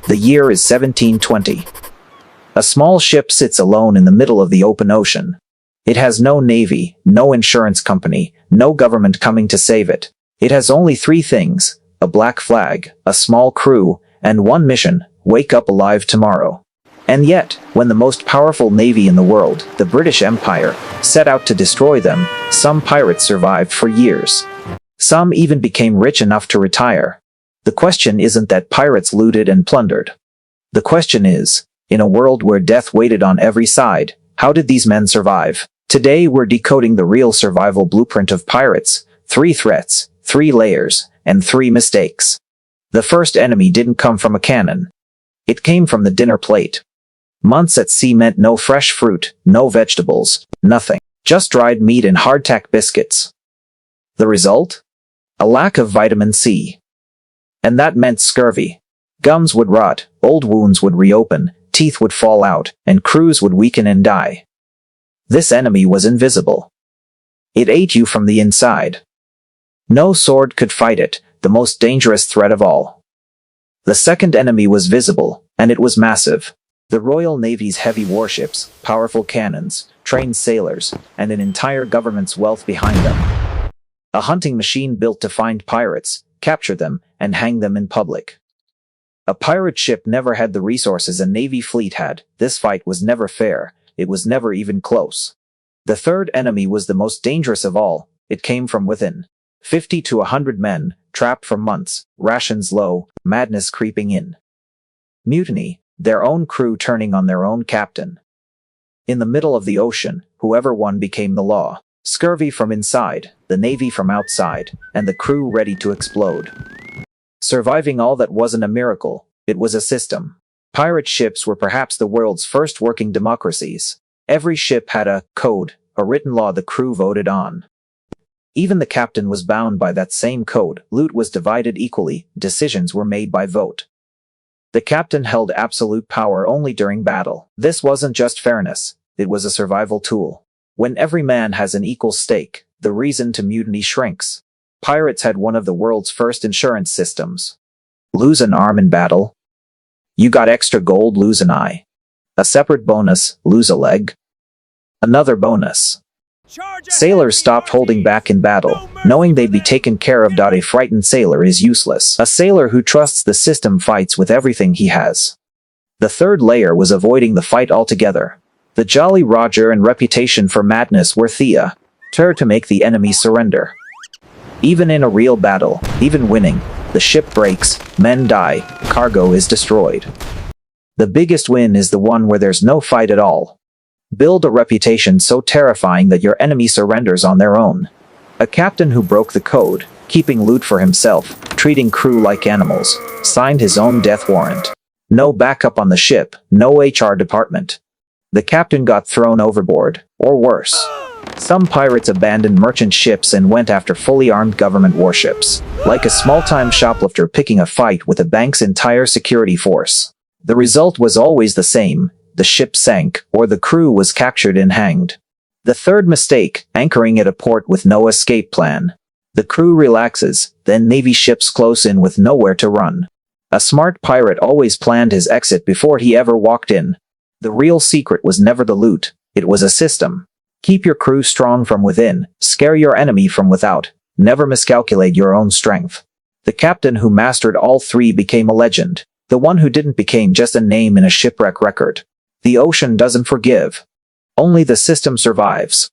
The year is 1720. A small ship sits alone in the middle of the open ocean. It has no navy, no insurance company, no government coming to save it. It has only three things: a black flag, a small crew, and one mission: wake up alive tomorrow. And yet, when the most powerful navy in the world, the British Empire, set out to destroy them, some pirates survived for years. Some even became rich enough to retire. The question isn't that pirates looted and plundered. The question is, in a world where death waited on every side, how did these men survive? Today we're decoding the real survival blueprint of pirates: 3 threats, 3 layers, and 3 mistakes. The first enemy didn't come from a cannon. It came from the dinner plate. Months at sea meant no fresh fruit, no vegetables, nothing. Just dried meat and hardtack biscuits. The result? A lack of vitamin C. And that meant scurvy. Gums would rot, old wounds would reopen, teeth would fall out, and crews would weaken and die. This enemy was invisible. It ate you from the inside. No sword could fight it, the most dangerous threat of all. The second enemy was visible, and it was massive. The Royal Navy's heavy warships, powerful cannons, trained sailors, and an entire government's wealth behind them. A hunting machine built to find pirates, capture them, and hang them in public. A pirate ship never had the resources a navy fleet had. This fight was never fair. It was never even close. The third enemy was the most dangerous of all. It came from within. 50 to 100 men, trapped for months, rations low, madness creeping in. Mutiny, their own crew turning on their own captain. In the middle of the ocean, whoever won became the law. Scurvy from inside, the navy from outside, and the crew ready to explode. Surviving all that wasn't a miracle, it was a system. Pirate ships were perhaps the world's first working democracies. Every ship had a code, a written law the crew voted on. Even the captain was bound by that same code. Loot was divided equally, decisions were made by vote. The captain held absolute power only during battle. This wasn't just fairness, it was a survival tool. When every man has an equal stake, the reason to mutiny shrinks. Pirates had one of the world's first insurance systems. Lose an arm in battle? You got extra gold, lose an eye. A separate bonus, lose a leg. Another bonus. Sailors stopped holding back in battle, knowing they'd be taken care of. A frightened sailor is useless. A sailor who trusts the system fights with everything he has. The third layer was avoiding the fight altogether. The Jolly Roger and reputation for madness were to make the enemy surrender. Even in a real battle, even winning, the ship breaks, men die, cargo is destroyed. The biggest win is the one where there's no fight at all. Build a reputation so terrifying that your enemy surrenders on their own. A captain who broke the code, keeping loot for himself, treating crew like animals, signed his own death warrant. No backup on the ship, no HR department. The captain got thrown overboard, or worse. Some pirates abandoned merchant ships and went after fully armed government warships, like a small-time shoplifter picking a fight with a bank's entire security force. The result was always the same: the ship sank, or the crew was captured and hanged. The third mistake, anchoring at a port with no escape plan. The crew relaxes, then Navy ships close in with nowhere to run. A smart pirate always planned his exit before he ever walked in. The real secret was never the loot, it was a system. Keep your crew strong from within, scare your enemy from without, never miscalculate your own strength. The captain who mastered all three became a legend. The one who didn't became just a name in a shipwreck record. The ocean doesn't forgive. Only the system survives.